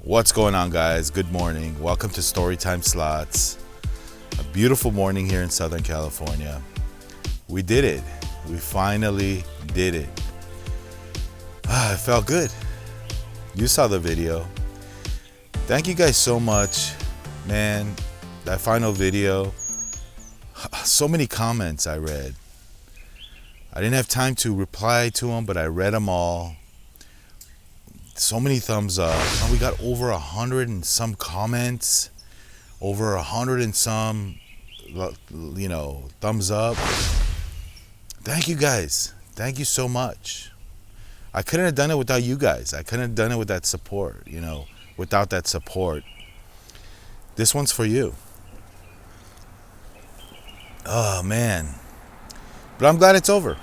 What's going on, guys? Good morning. Welcome to Storytime Slots. A beautiful morning here in Southern California. We did it. We finally did it. It felt good. You saw the video. Thank you guys so much. Man, that final video, so many comments I read. I didn't have time to reply to them, but I read them all. So many thumbs up. And we got over 100 and some comments, over 100 and some, thumbs up. Thank you guys. Thank you so much. I couldn't have done it without you guys. I couldn't have done it with that support, without that support. This one's for you. Oh, man. But I'm glad it's over.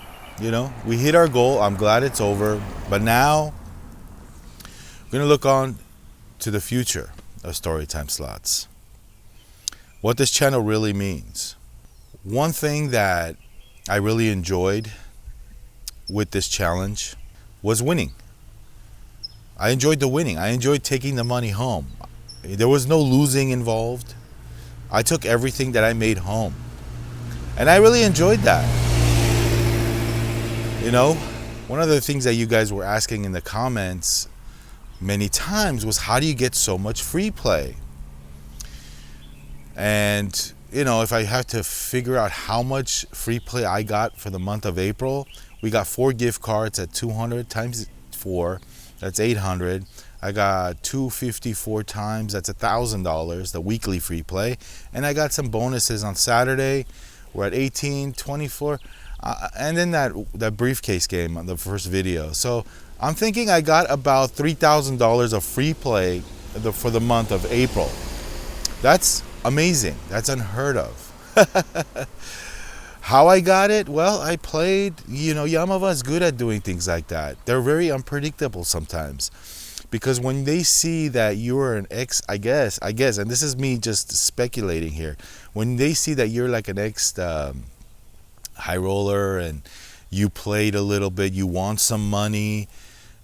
We hit our goal. I'm glad it's over. But now we're going to look on to the future of Storytime Slots. What this channel really means. One thing that I really enjoyed with this challenge was winning. I enjoyed the winning. I enjoyed taking the money home. There was no losing involved. I took everything that I made home. And I really enjoyed that. One of the things that you guys were asking in the comments many times was, how do you get so much free play? And if I have to figure out how much free play I got for the month of April, we got 4 gift cards at 200 times 4, that's 800. I got 254 times, that's $1,000, the weekly free play. And I got some bonuses on Saturday. We're at 18, 24, and then that briefcase game on the first video. So I'm thinking I got about $3,000 of free play for the month of April. That's amazing. That's unheard of. How I got it? Well, I played. Yamava is good at doing things like that. They're very unpredictable sometimes, because when they see that you're an I guess, and this is me just speculating here, when they see that you're like an high roller and you played a little bit, you won some money,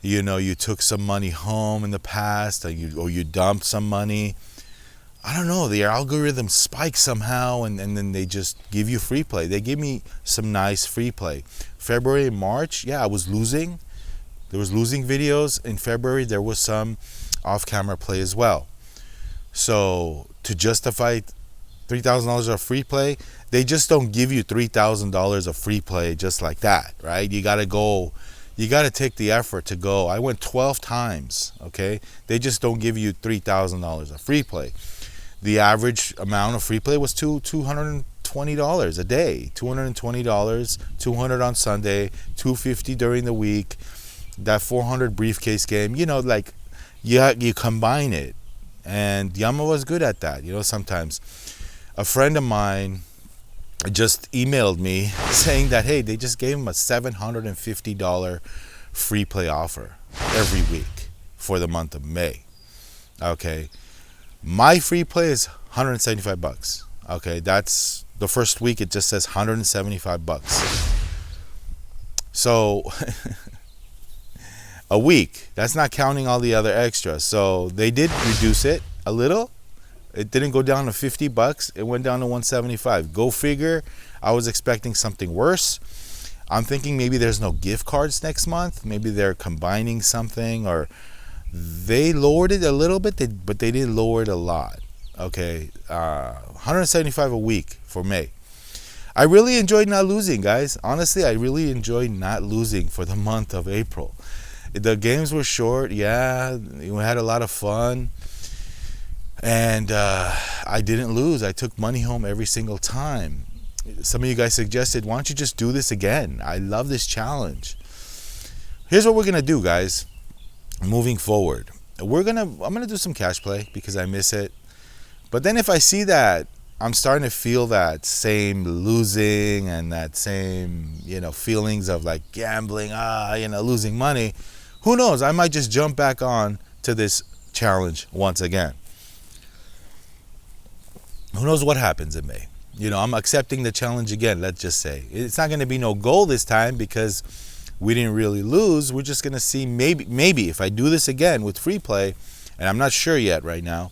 you took some money home in the past, or you dumped some money. I don't know, the algorithm spikes somehow, and then they just give you free play. They give me some nice free play. February and March, I was losing. There was losing videos. In February, there was some off-camera play as well. So to justify $3,000 of free play, they just don't give you $3,000 of free play just like that, right? You got to go. You got to take the effort to go. I went 12 times, okay? They just don't give you $3,000 of free play. The average amount of free play was $220 a day. $220, $200 on Sunday, $250 during the week. That 400 briefcase game, you combine it. And Yama was good at that, sometimes. A friend of mine just emailed me saying that, hey, they just gave him a $750 free play offer every week for the month of May. Okay. My free play is $175. Okay. That's the first week. It just says $175. So a week, that's not counting all the other extras. So they did reduce it a little. It didn't go down to $50. It went down to $175. Go figure. I was expecting something worse. I'm thinking maybe there's no gift cards next month. Maybe they're combining something, or they lowered it a little bit, but they didn't lower it a lot. Okay, $175 a week for May. I really enjoyed not losing, guys. Honestly, I really enjoyed not losing for the month of April. The games were short. We had a lot of fun. And I didn't lose. I took money home every single time. Some of you guys suggested, why don't you just do this again? I love this challenge. Here's what we're going to do, guys. Moving forward, I'm going to do some cash play because I miss it. But then if I see that I'm starting to feel that same losing and that same, feelings of like gambling, losing money, who knows? I might just jump back on to this challenge once again. Who knows what happens in May? I'm accepting the challenge again, let's just say. It's not going to be no goal this time because we didn't really lose. We're just going to see maybe if I do this again with free play And I'm not sure yet right now.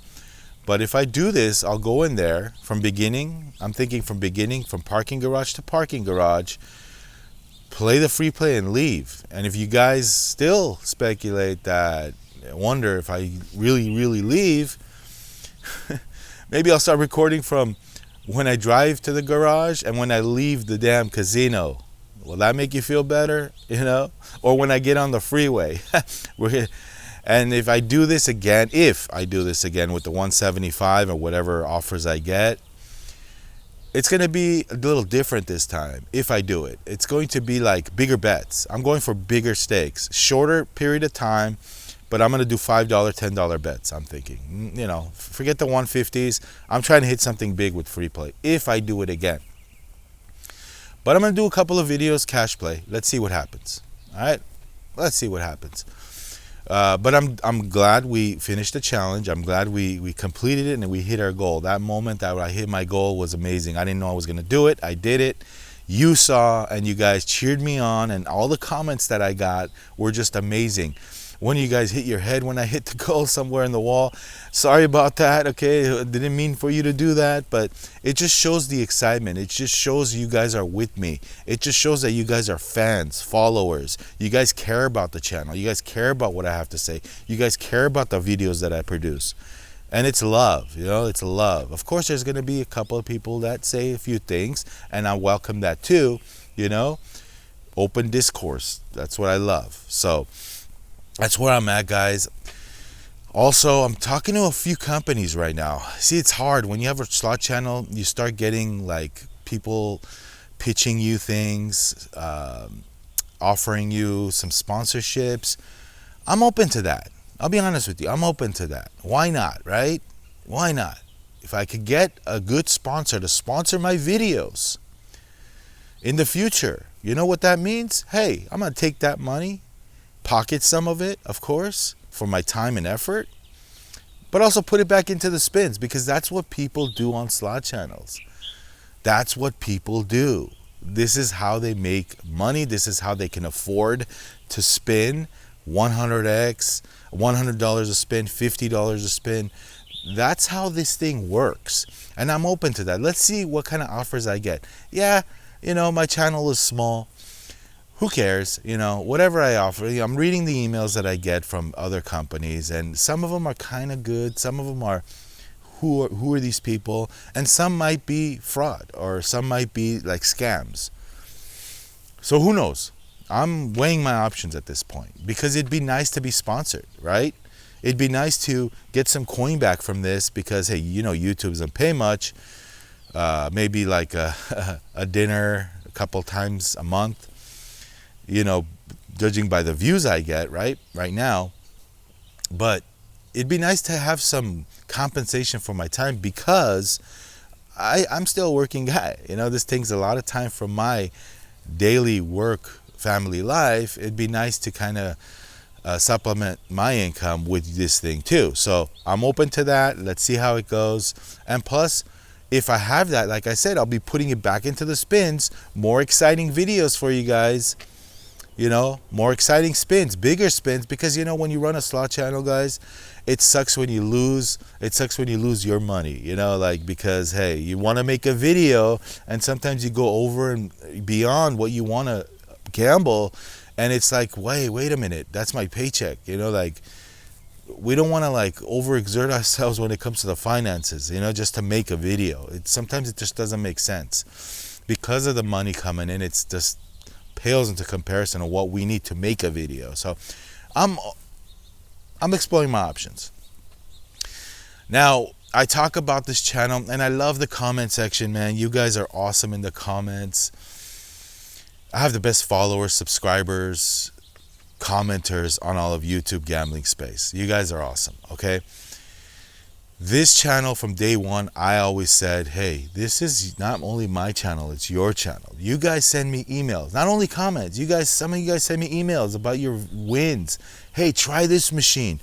But if I do this, I'll go in there from beginning. I'm thinking from beginning, from parking garage to parking garage, play the free play and leave. And if you guys still speculate that, wonder if I really leave, maybe I'll start recording from when I drive to the garage and when I leave the damn casino. Will that make you feel better? Or when I get on the freeway. And if I do this again with the 175 or whatever offers I get, it's going to be a little different this time. If I do it, it's going to be like bigger bets. I'm going for bigger stakes, shorter period of time, but I'm going to do $5, $10 bets. I'm thinking, forget the 150s. I'm trying to hit something big with free play if I do it again. But I'm going to do a couple of videos, cash play. Let's see what happens. All right, let's see what happens. But I'm glad we finished the challenge. I'm glad we completed it and we hit our goal. That moment that I hit my goal was amazing. I didn't know I was going to do it. I did it. You saw and you guys cheered me on, and all the comments that I got were just amazing. One of you guys hit your head when I hit the goal somewhere in the wall. Sorry about that, okay? Didn't mean for you to do that, but it just shows the excitement. It just shows you guys are with me. It just shows that you guys are fans, followers. You guys care about the channel. You guys care about what I have to say. You guys care about the videos that I produce. And it's love, it's love. Of course, there's going to be a couple of people that say a few things, and I welcome that too, Open discourse. That's what I love. So that's where I'm at, guys. Also, I'm talking to a few companies right now. See, it's hard. When you have a slot channel, you start getting like people pitching you things, offering you some sponsorships. I'm open to that. I'll be honest with you. I'm open to that. Why not, right? Why not? If I could get a good sponsor to sponsor my videos in the future, you know what that means? Hey, I'm going to take that money, pocket some of it, of course, for my time and effort, but also put it back into the spins, because that's what people do on slot channels. That's what people do. This is how they make money. This is how they can afford to spin 100x, $100 a spin, $50 a spin. That's how this thing works. And I'm open to that. Let's see what kind of offers I get. Yeah, my channel is small. Who cares? Whatever I offer. I'm reading the emails that I get from other companies, and some of them are kind of good. Some of them are, who are these people? And some might be fraud, or some might be like scams. So who knows? I'm weighing my options at this point, because it'd be nice to be sponsored, right? It'd be nice to get some coin back from this, because hey, YouTube doesn't pay much. Maybe like a dinner a couple times a month. Judging by the views I get right now. But it'd be nice to have some compensation for my time, because I'm still a working guy. This takes a lot of time from my daily work, family life. It'd be nice to kind of supplement my income with this thing too. So I'm open to that. Let's see how it goes. And plus, if I have that, like I said, I'll be putting it back into the spins. More exciting videos for you guys. More exciting spins, bigger spins, because when you run a slot channel, guys, it sucks when you lose. It sucks when you lose your money, because hey, you want to make a video and sometimes you go over and beyond what you want to gamble, and it's like, wait a minute, that's my paycheck. We don't want to overexert ourselves when it comes to the finances, just to make a video. Sometimes it just doesn't make sense because of the money coming in. It's just pales into comparison of what we need to make a video. So I'm exploring my options. Now, I talk about this channel and I love the comment section, man. You guys are awesome in the comments. I have the best followers, subscribers, commenters on all of YouTube gambling space. You guys are awesome, okay? This channel, from day one, I always said, hey, this is not only my channel, it's your channel. You guys send me emails, not only comments. Some of you guys send me emails about your wins. Hey, try this machine,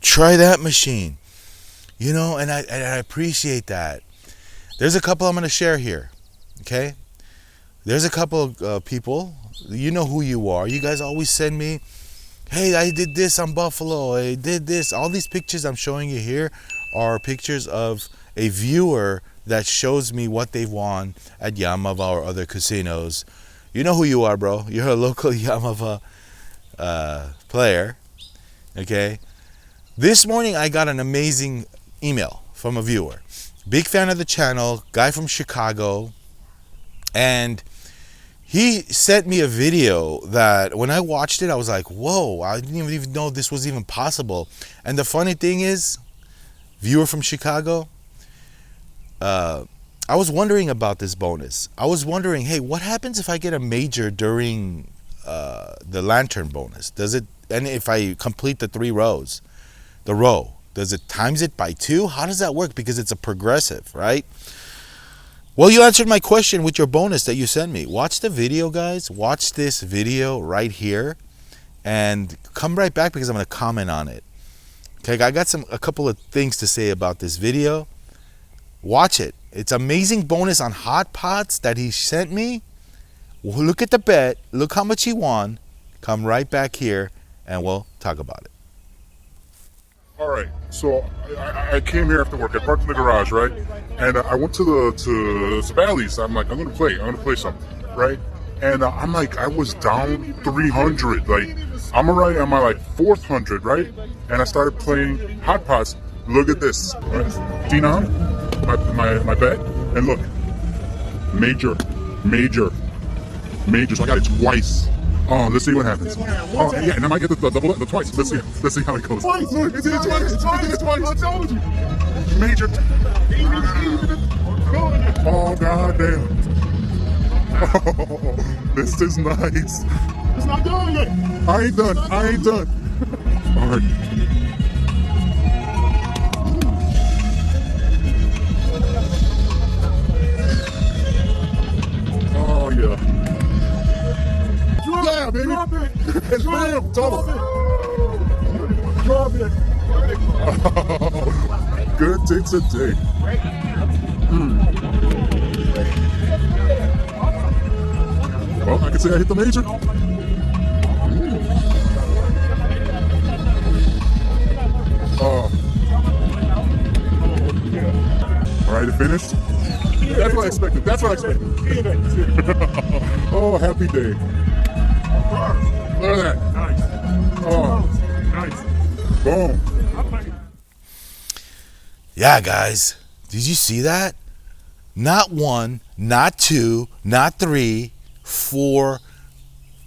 try that machine. And I appreciate that. There's a couple I'm going to share here, okay? There's a couple of people, you know who you are. You guys always send me Hey, I did this on Buffalo. I did this. All these pictures I'm showing you here are pictures of a viewer that shows me what they've won at Yamava or other casinos. You know who you are, bro. You're a local Yamava player. Okay. This morning I got an amazing email from a viewer. Big fan of the channel, guy from Chicago. And he sent me a video that when I watched it, I was like, whoa, I didn't even know this was even possible. And the funny thing is, viewer from Chicago, I was wondering about this bonus. I was wondering, hey, what happens if I get a major during the lantern bonus? Does it, and if I complete the 3 rows, the row, does it times it by 2? How does that work? Because it's a progressive, right? Well, you answered my question with your bonus that you sent me. Watch the video, guys. Watch this video right here and come right back because I'm going to comment on it. Okay, I got a couple of things to say about this video. Watch it. It's amazing bonus on hot pots that he sent me. Look at the bet. Look how much he won. Come right back here and we'll talk about it. All right, so I came here after work. I parked in the garage, right? And I went to the Bally's. I'm like, I'm gonna play something, right? And I'm like, I was down 300. Like, I'm already on my like 400, right? And I started playing hot pots. Look at this, right? Denom, my bet, and look, major. So I got it twice. Oh, let's see what happens. Oh, yeah, and I might get the double, the twice. Let's see how it goes. Twice, look, it's twice. I told you. Major. Oh, goddamn. Oh, this is nice. It's not done yet. I ain't done. All right. Oh, yeah. Yeah, baby. Drop it. It's bam, total. Drop it. Oh, good takes a day. Well, I can say I hit the major. Oh. All right, it finished. That's what I expected. Oh, happy day. Look at that. Nice. Oh, nice. Boom. Yeah, guys. Did you see that? Not 1, not 2, not 3, 4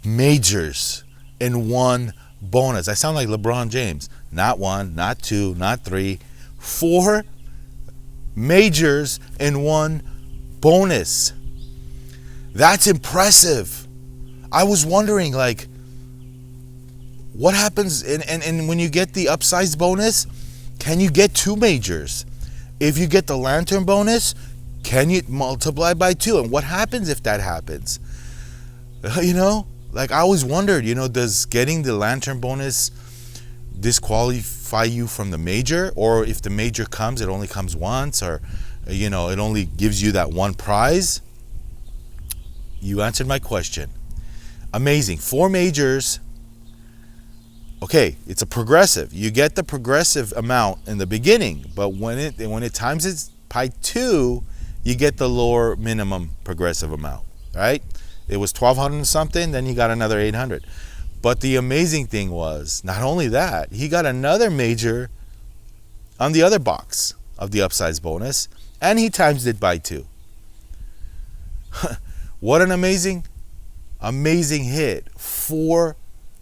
majors in 1 bonus. I sound like LeBron James. Not 1, not 2, not 3, 4 majors in 1 bonus. That's impressive. I was wondering, like, what happens and when you get the upsized bonus, can you get 2 majors? If you get the lantern bonus, can you multiply by 2? And what happens if that happens? You know, like I always wondered, you know, does getting the lantern bonus disqualify you from the major? Or if the major comes, it only comes once, or, you know, it only gives you that 1 prize? You answered my question. Amazing. 4 majors. Okay, it's a progressive. You get the progressive amount in the beginning, but when it times it by 2, you get the lower minimum progressive amount, right? It was 1,200 and something, then you got another 800. But the amazing thing was, not only that, he got another major on the other box of the upsize bonus, and he times it by 2. What an amazing hit. 4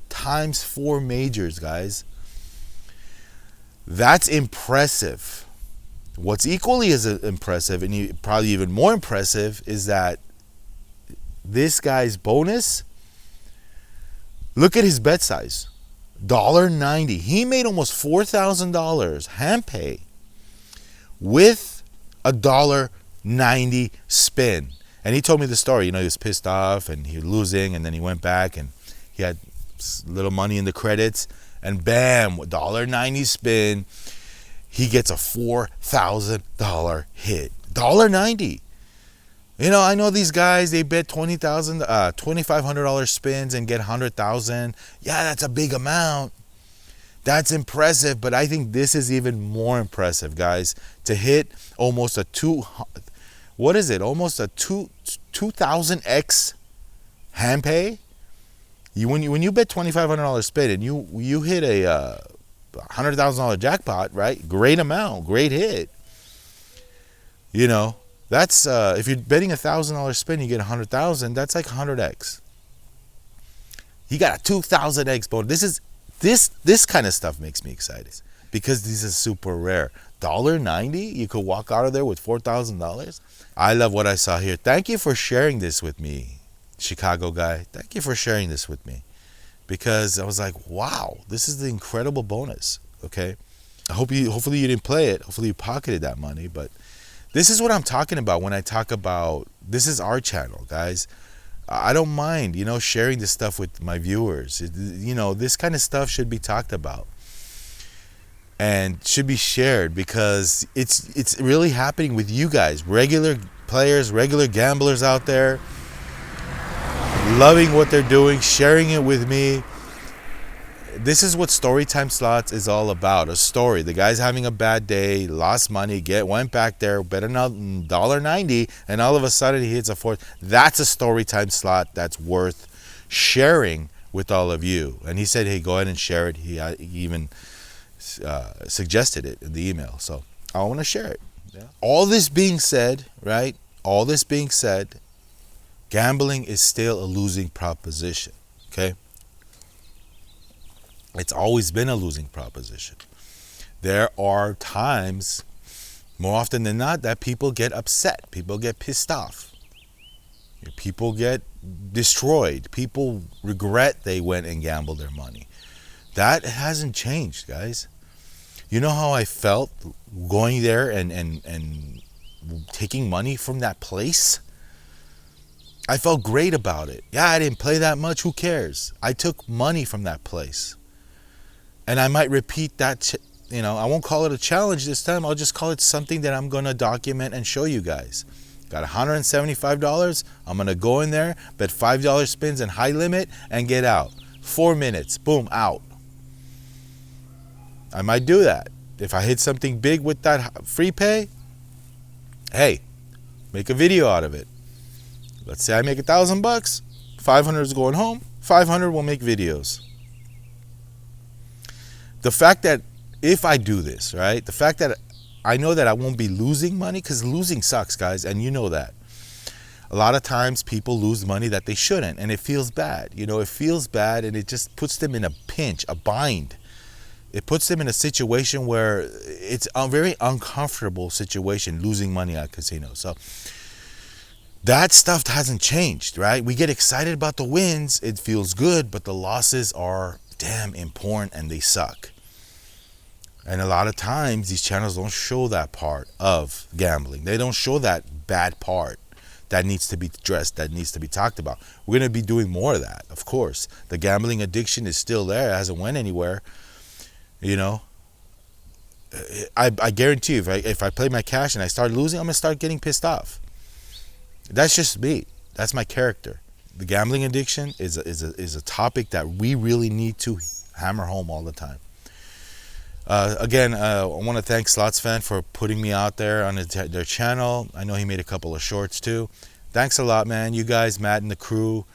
times 4 majors, guys. That's impressive. What's equally as impressive, and probably even more impressive, is that this guy's bonus, look at his bet size. $1.90. He made almost $4,000 hand pay with a $1.90 spin. And he told me the story. You know, he was pissed off and he was losing, and then he went back and he had little money in the credits, and bam, $1.90 spin, he gets a $4,000 hit. $1.90. I know these guys, they bet $2,500 spins and get 100,000. Yeah, that's a big amount. That's impressive, but I think this is even more impressive, guys. To hit almost a almost a 2,000x hand pay. When you bet $2,500 spin and you hit a $100,000 jackpot, right? Great amount, great hit. That's if you're betting $1,000 spin, you get 100,000. That's like 100x. You got a 2,000x bonus. This kind of stuff makes me excited because this is super rare. $1.90, you could walk out of there with $4,000. I love what I saw here. Thank you for sharing this with me, Chicago guy. Thank you for sharing this with me, because I was like, wow, this is the incredible bonus. Okay, hopefully you didn't play it. Hopefully you pocketed that money. But this is what I'm talking about when I talk about this is our channel, guys. I don't mind, sharing this stuff with my viewers. This kind of stuff should be talked about and should be shared because it's really happening with you guys, regular players, regular gamblers out there, loving what they're doing, sharing it with me. This is what Storytime Slots is all about. A story. The guy's having a bad day, lost money, went back there, bet $1.90, and all of a sudden he hits a fourth. That's a Storytime slot that's worth sharing with all of you. And he said, hey, go ahead and share it. He even suggested it in the email. So I want to share it. Yeah. All this being said, right? All this being said, gambling is still a losing proposition. Okay? It's always been a losing proposition. There are times, more often than not, that people get upset. People get pissed off. People get destroyed. People regret they went and gambled their money. That hasn't changed, guys. You know how I felt going there and taking money from that place? I felt great about it. Yeah, I didn't play that much. Who cares? I took money from that place. And I might repeat that, I won't call it a challenge this time. I'll just call it something that I'm going to document and show you guys. Got $175. I'm going to go in there, bet $5 spins and high limit and get out. 4 minutes. Boom, out. I might do that. If I hit something big with that free pay, hey, make a video out of it. Let's say I make $1,000. 500 is going home. 500 will make videos. The fact that if I do this, right, the fact that I know that I won't be losing money, because losing sucks, guys, and you know that. A lot of times people lose money that they shouldn't, and it feels bad. It feels bad, and it just puts them in a pinch, a bind. It puts them in a situation where it's a very uncomfortable situation, losing money at casinos. So that stuff hasn't changed, right? We get excited about the wins. It feels good, but the losses are damn important and they suck. And a lot of times these channels don't show that part of gambling. They don't show that bad part that needs to be addressed, that needs to be talked about. We're going to be doing more of that, of course. The gambling addiction is still there. It hasn't went anywhere. I guarantee you, if I play my cash and I start losing, I'm going to start getting pissed off. That's just me. That's my character. The gambling addiction is a topic that we really need to hammer home all the time. Again, I want to thank Slots Fan for putting me out there on their channel. I know he made a couple of shorts too. Thanks a lot, man. You guys, Matt and the crew,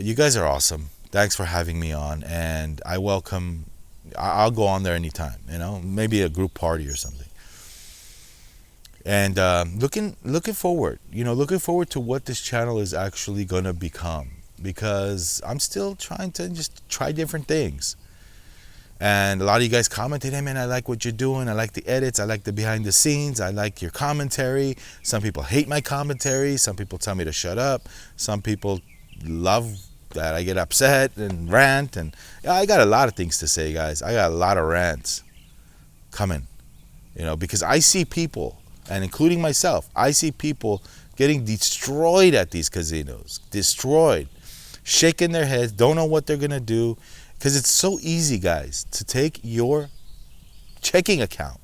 you guys are awesome. Thanks for having me on, and I'll go on there anytime. Maybe a group party or something. And looking forward, looking forward to what this channel is actually going to become, because I'm still trying to just try different things. And a lot of you guys commented, hey man, I like what you're doing. I like the edits. I like the behind the scenes. I like your commentary. Some people hate my commentary. Some people tell me to shut up. Some people love that I get upset and rant. And I got a lot of things to say, guys. I got a lot of rants coming, because I see people, and including myself, I see people getting destroyed at these casinos. Destroyed. Shaking their heads. Don't know what they're going to do. Because it's so easy, guys, to take your checking account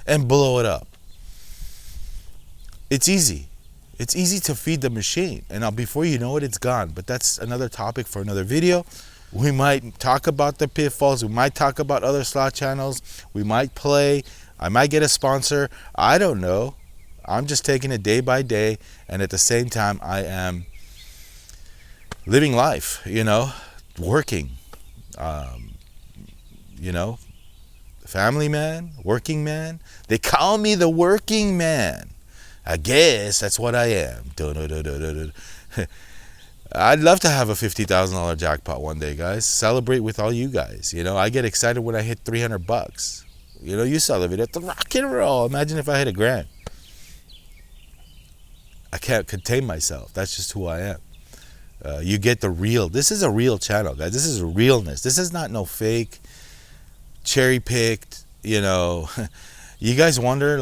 and blow it up. It's easy. It's easy to feed the machine, and before you know it, it's gone. But that's another topic for another video. We might talk about the pitfalls. We might talk about other slot channels. We might play. I might get a sponsor. I don't know. I'm just taking it day by day, and at the same time, I am living life, working, family man, working man. They call me the working man. I guess that's what I am. I'd love to have a $50,000 jackpot one day, guys. Celebrate with all you guys. I get excited when I hit $300. You saw the video. The rock and roll. Imagine if I hit $1,000. I can't contain myself. That's just who I am. You get the real. This is a real channel, guys. This is realness. This is not no fake, cherry picked. You guys wonder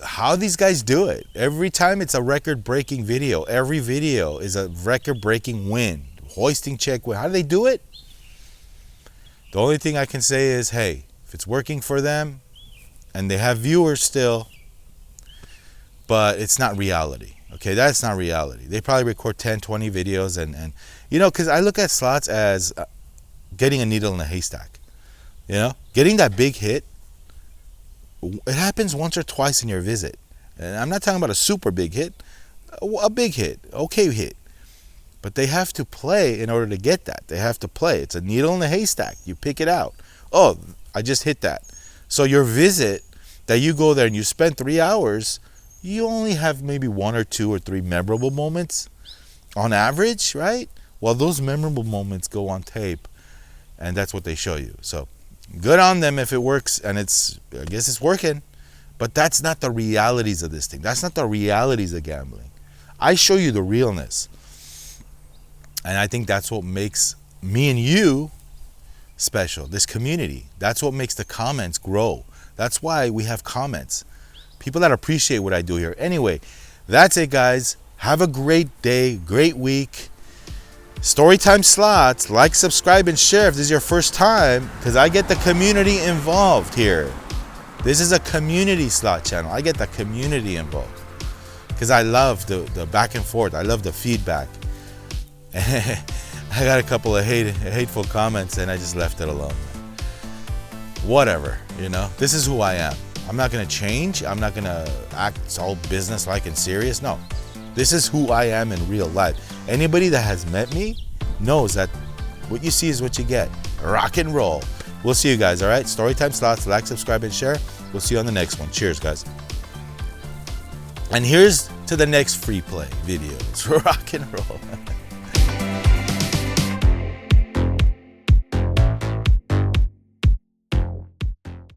how these guys do it. Every time it's a record-breaking video. Every video is a record-breaking win. Hoisting check win. How do they do it? The only thing I can say is, hey, if it's working for them and they have viewers still, but it's not reality. Okay, that's not reality. They probably record 10, 20 videos and because I look at slots as getting a needle in a haystack. Getting that big hit, it happens once or twice in your visit. And I'm not talking about a super big hit, a big hit, okay hit. But they have to play in order to get that. They have to play. It's a needle in a haystack. You pick it out. Oh, I just hit that. So your visit that you go there and you spend 3 hours, you only have maybe 1 or 2 or 3 memorable moments on average, right? Well, those memorable moments go on tape, and that's what they show you. So good on them if it works, and I guess it's working. But that's not the realities of this thing. That's not the realities of gambling. I show you the realness. And I think that's what makes me and you special, this community. That's what makes the comments grow. That's why we have comments. People that appreciate what I do here. Anyway, that's it, guys. Have a great day, great week. Storytime Slots. Like, subscribe, and share if this is your first time, because I get the community involved here. This is a community slot channel. I get the community involved because I love the back and forth. I love the feedback. I got a couple of hateful comments, and I just left it alone. Whatever, This is who I am. I'm not going to change. I'm not going to act all business-like and serious. No. This is who I am in real life. Anybody that has met me knows that what you see is what you get. Rock and roll. We'll see you guys, all right? Storytime Slots. Like, subscribe, and share. We'll see you on the next one. Cheers, guys. And here's to the next free play videos. Rock and roll.